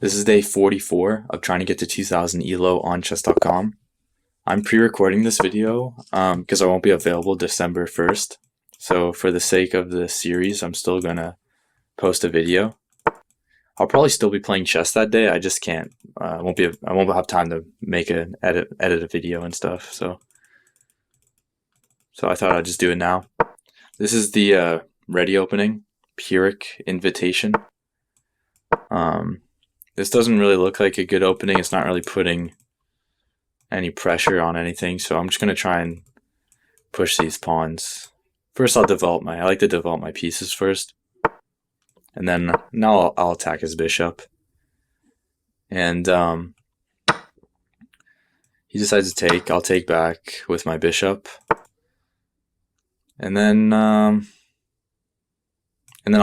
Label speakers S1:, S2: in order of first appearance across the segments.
S1: This is day 44 of trying to get to 2000 ELO on chess.com. I'm pre-recording this video because I won't be available December 1st. So for the sake of the series, I'm still going to post a video. I'll probably still be playing chess that day. I just can't. I won't have time to make an edit a video and stuff. So I thought I'd just do it now. This is the Réti opening, Pirc invitation. This doesn't really look like a good opening. It's not really putting any pressure on anything, so I'm just going to try and push these pawns. First I like to develop my pieces first, and then now I'll attack his bishop. And he decides to take. I'll take back with my bishop, and then I'll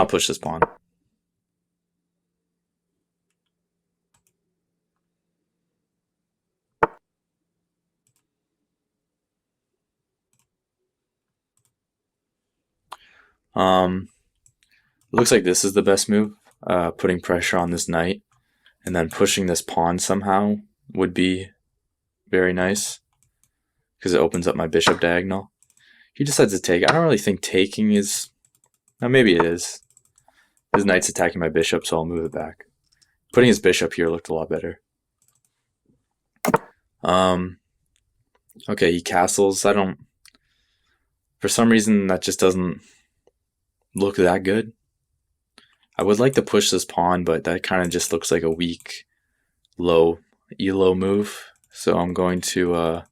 S1: push this pawn. Looks like this is the best move, putting pressure on this knight, and then pushing this pawn somehow would be very nice, because it opens up my bishop diagonal. He decides to take. I don't really think taking is... maybe it is. His knight's attacking my bishop, so I'll move it back. Putting his bishop here looked a lot better. Okay, he castles. For some reason, that just doesn't look that good. I would like to push this pawn, but that kind of just looks like a weak, low ELO move. So I'm going to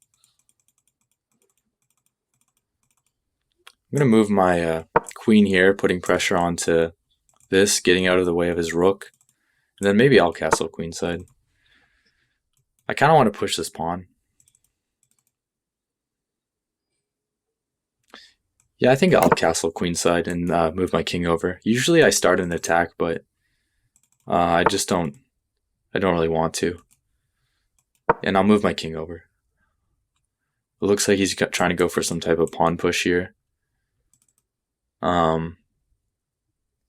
S1: move my queen here, putting pressure onto this, getting out of the way of his rook. And then maybe I'll castle queenside. I kind of want to push this pawn. Yeah, I think I'll castle queenside and move my king over. Usually I start an attack, but I don't really want to. And I'll move my king over. It looks like he's trying to go for some type of pawn push here.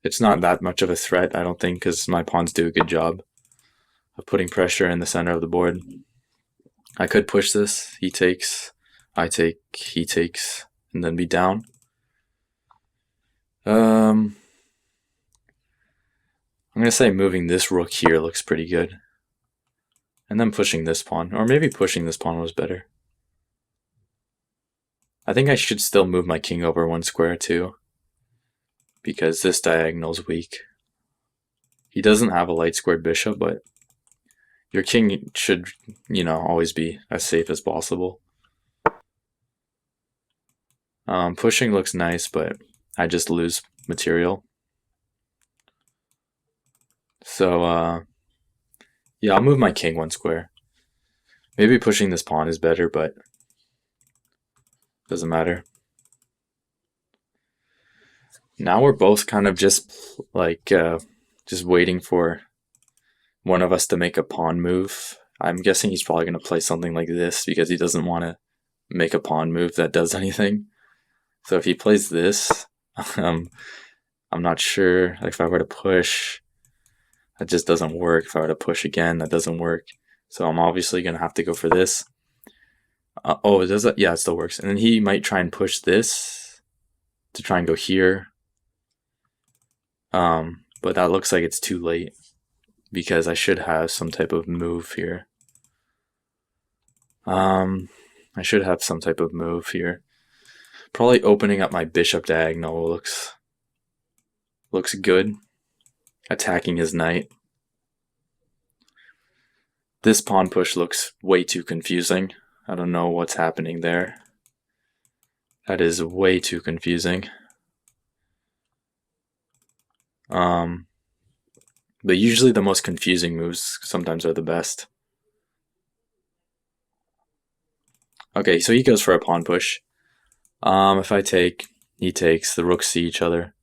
S1: It's not that much of a threat, I don't think, because my pawns do a good job of putting pressure in the center of the board. I could push this. He takes, I take, he takes, and then be down. I'm going to say moving this rook here looks pretty good. And then pushing this pawn. Or maybe pushing this pawn was better. I think I should still move my king over one square too, because this diagonal is weak. He doesn't have a light squared bishop, but your king should, always be as safe as possible. Pushing looks nice, but I just lose material. So, yeah, I'll move my king one square. Maybe pushing this pawn is better, but doesn't matter. Now we're both kind of just like just waiting for one of us to make a pawn move. I'm guessing he's probably going to play something like this because he doesn't want to make a pawn move that does anything. So if he plays this, I'm not sure. Like if I were to push, that just doesn't work. If I were to push again, that doesn't work. So I'm obviously going to have to go for this. Oh, it does that? Yeah, it still works. And then he might try and push this to try and go here. But that looks like it's too late because I should have some type of move here. I should have some type of move here. Probably opening up my bishop diagonal looks good. Attacking his knight. This pawn push looks way too confusing. I don't know what's happening there. That is way too confusing. But usually the most confusing moves sometimes are the best. Okay, so he goes for a pawn push. If I take, he takes, the rooks see each other.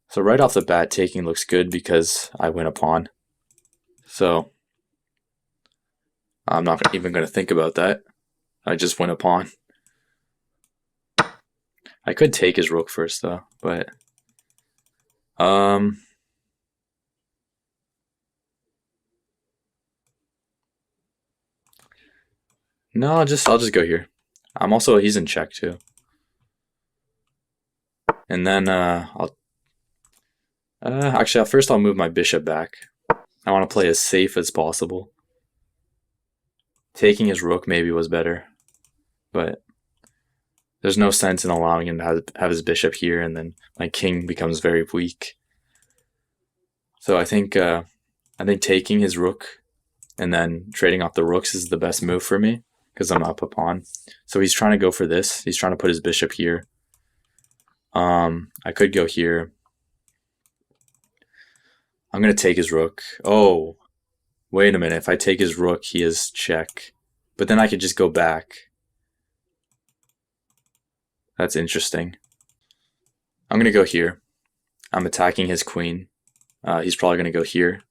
S1: So right off the bat, taking looks good because I win a pawn. So I'm not even going to think about that. I just win a pawn. I could take his rook first though, but No, I'll just go here. He's in check too. And then actually first I'll move my bishop back. I want to play as safe as possible. Taking his rook maybe was better, but there's no sense in allowing him to have his bishop here, and then my king becomes very weak. So I think taking his rook and then trading off the rooks is the best move for me because I'm up a pawn. So he's trying to go for this. He's trying to put his bishop here. I could go here. I'm gonna take his rook. Oh, wait a minute. If I take his rook, he is check. But then I could just go back. That's interesting. I'm gonna go here. I'm attacking his queen. He's probably gonna go here.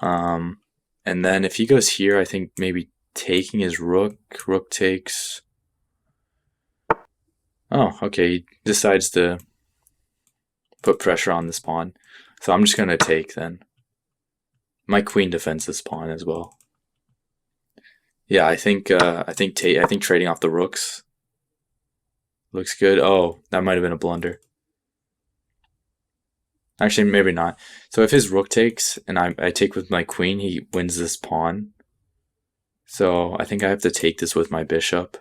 S1: And then if he goes here, I think maybe taking his rook. Rook takes. Oh, okay. He decides to put pressure on this pawn. So I'm just gonna take then. My queen defends this pawn as well. Yeah, I think trading off the rooks looks good. Oh, that might have been a blunder. Actually, maybe not. So if his rook takes and I take with my queen, he wins this pawn. So I think I have to take this with my bishop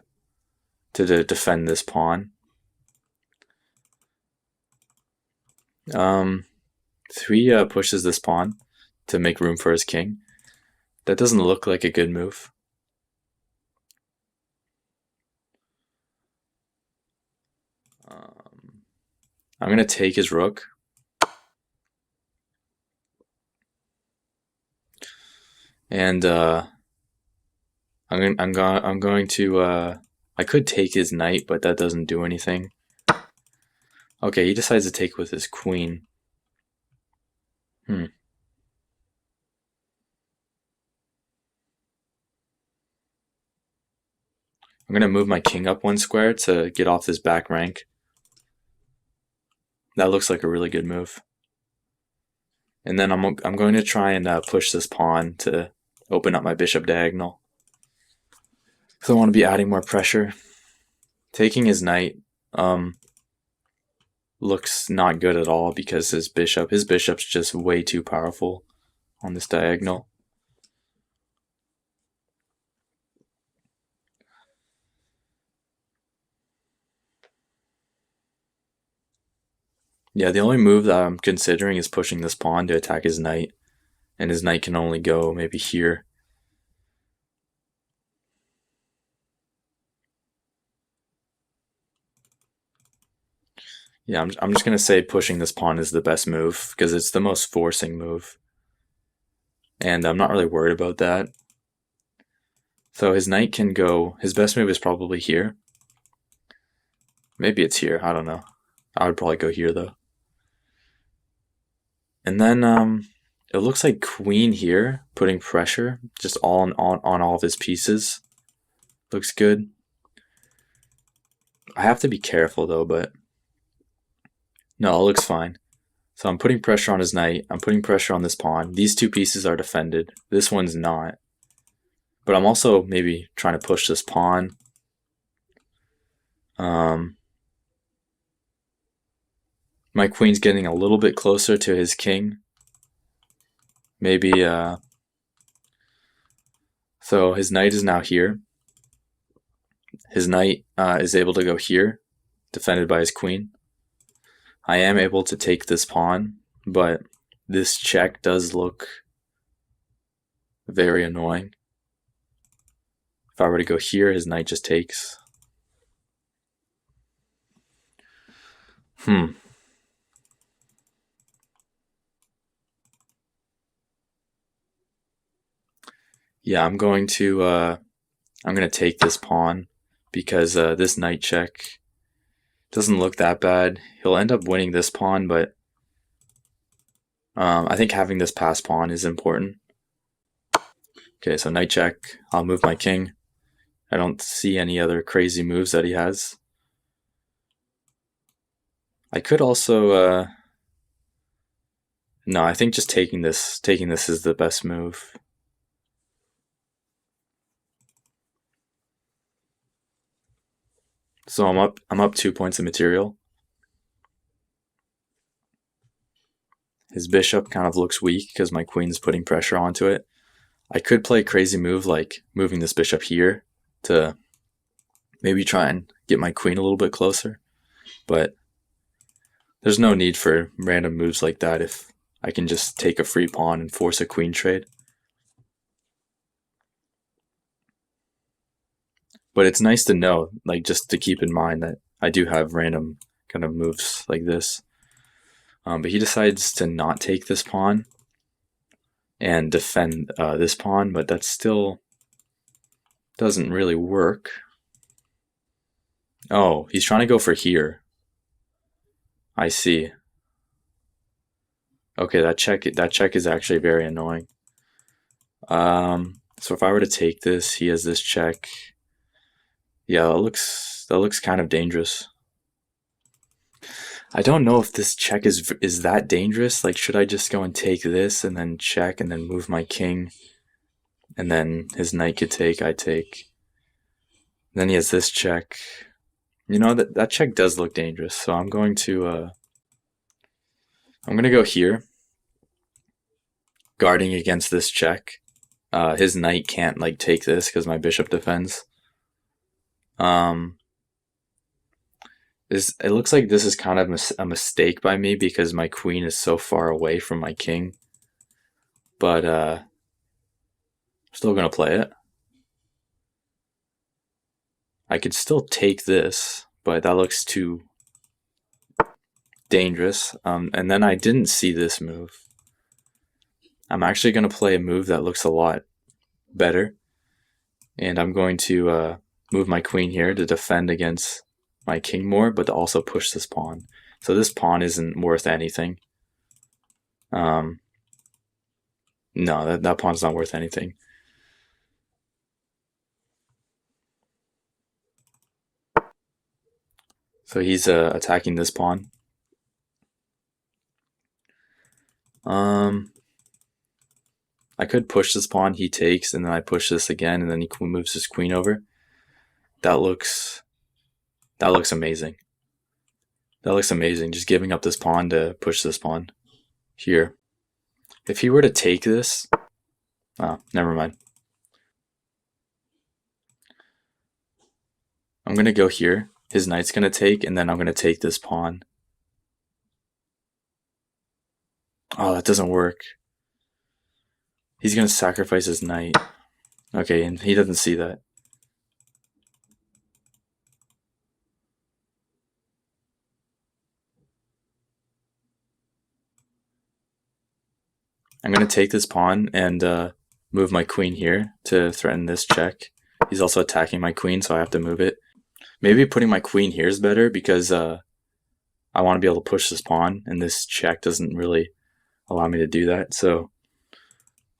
S1: to defend this pawn. So he pushes this pawn to make room for his king. That doesn't look like a good move. I'm gonna take his rook. And I'm going to I could take his knight, but that doesn't do anything. Okay, he decides to take with his queen. I'm gonna move my king up one square to get off this back rank. That looks like a really good move. And then I'm going to try and push this pawn to open up my bishop diagonal. So I want to be adding more pressure. Taking his knight looks not good at all because his bishop's just way too powerful on this diagonal. Yeah, the only move that I'm considering is pushing this pawn to attack his knight, and his knight can only go maybe here. Yeah, I'm just going to say pushing this pawn is the best move because it's the most forcing move. And I'm not really worried about that. So his knight can go, his best move is probably here. Maybe it's here, I don't know. I would probably go here though. And then it looks like queen here, putting pressure just on all of his pieces. Looks good. I have to be careful though, but no, it looks fine. So I'm putting pressure on his knight. I'm putting pressure on this pawn. These two pieces are defended. This one's not. But I'm also maybe trying to push this pawn. My queen's getting a little bit closer to his king. Maybe, so his knight is now here. His knight is able to go here, defended by his queen. I am able to take this pawn, but this check does look very annoying. If I were to go here, his knight just takes. Yeah, I'm going to take this pawn because this knight check doesn't look that bad. He'll end up winning this pawn, but I think having this pass pawn is important. Okay, so knight check. I'll move my king. I don't see any other crazy moves that he has. I could also no, I think just taking this is the best move. So I'm up 2 points of material. His bishop kind of looks weak because my queen's putting pressure onto it. I could play a crazy move like moving this bishop here to maybe try and get my queen a little bit closer, but there's no need for random moves like that if I can just take a free pawn and force a queen trade. But it's nice to know, like, just to keep in mind that I do have random kind of moves like this. But he decides to not take this pawn and defend this pawn, but that still doesn't really work. Oh, he's trying to go for here. I see. Okay, that check is actually very annoying. So if I were to take this, he has this check. Yeah, that looks kind of dangerous. I don't know if this check is that dangerous. Like, should I just go and take this and then check and then move my king, and then his knight could take, I take. Then he has this check. You know, that check does look dangerous. So I'm going to go here, guarding against this check. His knight can't like take this because my bishop defends. It looks like this is kind of a mistake by me because my queen is so far away from my king. But I'm still gonna play it. I could still take this, but that looks too dangerous. And then I didn't see this move. I'm actually gonna play a move that looks a lot better, and I'm going to move my queen here to defend against my king more, but to also push this pawn. So this pawn isn't worth anything. No, that pawn's not worth anything. So he's attacking this pawn. I could push this pawn, he takes, and then I push this again, and then he moves his queen over. That looks amazing. That looks amazing, just giving up this pawn to push this pawn here. If he were to take this, oh, never mind. I'm gonna go here. His knight's gonna take, and then I'm gonna take this pawn. Oh, that doesn't work. He's gonna sacrifice his knight. Okay, and he doesn't see that. I'm gonna take this pawn and move my queen here to threaten this check. He's also attacking my queen, so I have to move it. Maybe putting my queen here is better because I want to be able to push this pawn, and this check doesn't really allow me to do that. So,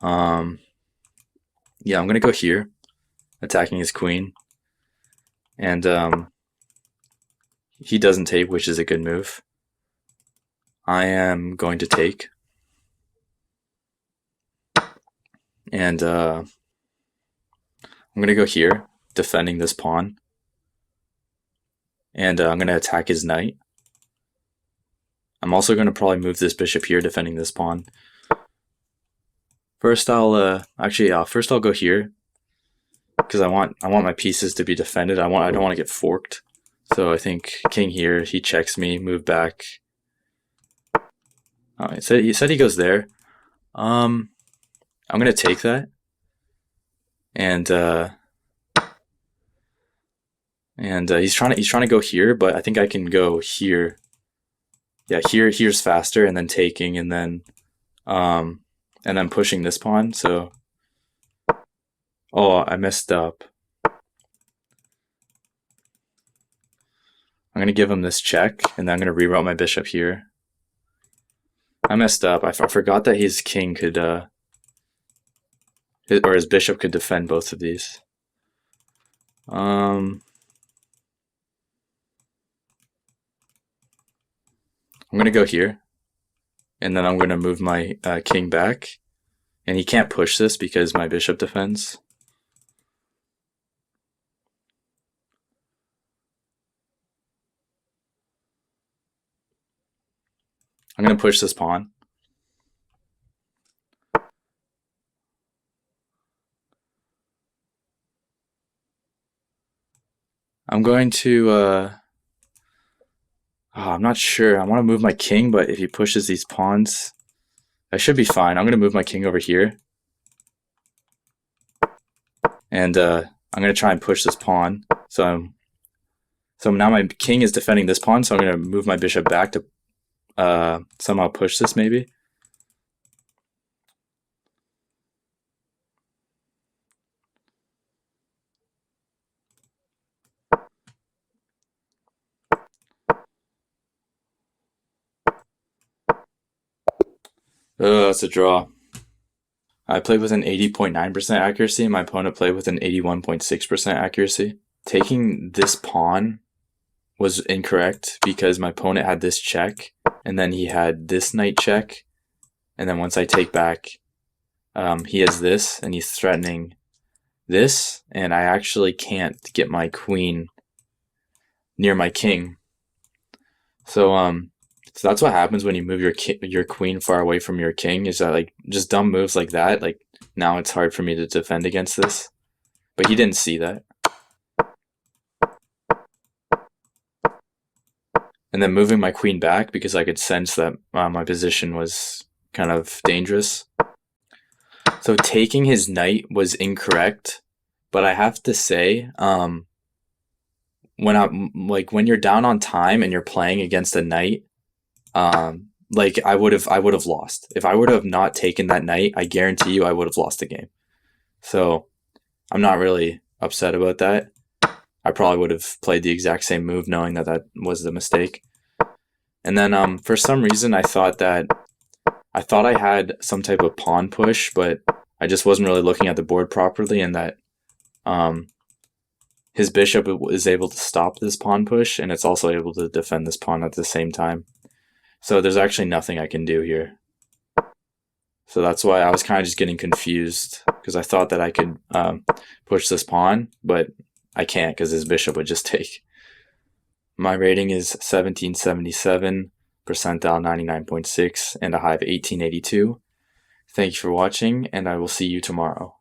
S1: yeah, I'm gonna go here, attacking his queen, and he doesn't take, which is a good move. I am going to take, and I'm gonna go here, defending this pawn, and I'm gonna attack his knight. I'm also gonna probably move this bishop here, defending this pawn. First, I'll first I'll go here because I want my pieces to be defended. I don't want to get forked. So I think king here, he checks me, move back. Oh, he said he goes there. I'm gonna take that, and he's trying to go here, but I think I can go here. Yeah, here's faster, and then taking, and then pushing this pawn. So, oh, I messed up. I'm gonna give him this check, and then I'm gonna reroute my bishop here. I messed up. I forgot that his king could, or his bishop could defend both of these. I'm gonna go here, and then I'm gonna move my king back, and he can't push this because my bishop defends. I'm going to push this pawn. I'm going to, I'm not sure. I want to move my king, but if he pushes these pawns, I should be fine. I'm going to move my king over here. And I'm going to try and push this pawn. So now my king is defending this pawn, so I'm going to move my bishop back to somehow push this maybe. That's a draw. I played with an 80.9% accuracy, and my opponent played with an 81.6% accuracy. Taking this pawn was incorrect because my opponent had this check, and then he had this knight check, and then once I take back, he has this, and he's threatening this, and I actually can't get my queen near my king. So that's what happens when you move your queen far away from your king. Is that like just dumb moves like that? Like now it's hard for me to defend against this, but he didn't see that. And then moving my queen back because I could sense that my position was kind of dangerous. So taking his knight was incorrect, but I have to say, when you're down on time and you're playing against a knight, like I would have lost. If I would have not taken that knight, I guarantee you I would have lost the game. So I'm not really upset about that. I probably would have played the exact same move knowing that that was the mistake. And then for some reason I thought I had some type of pawn push, but I just wasn't really looking at the board properly, and that his bishop is able to stop this pawn push, and it's also able to defend this pawn at the same time. So there's actually nothing I can do here. So that's why I was kind of just getting confused, because I thought that I could push this pawn, but I can't because his bishop would just take. My rating is 1777, percentile 99.6, and a high of 1882. Thank you for watching, and I will see you tomorrow.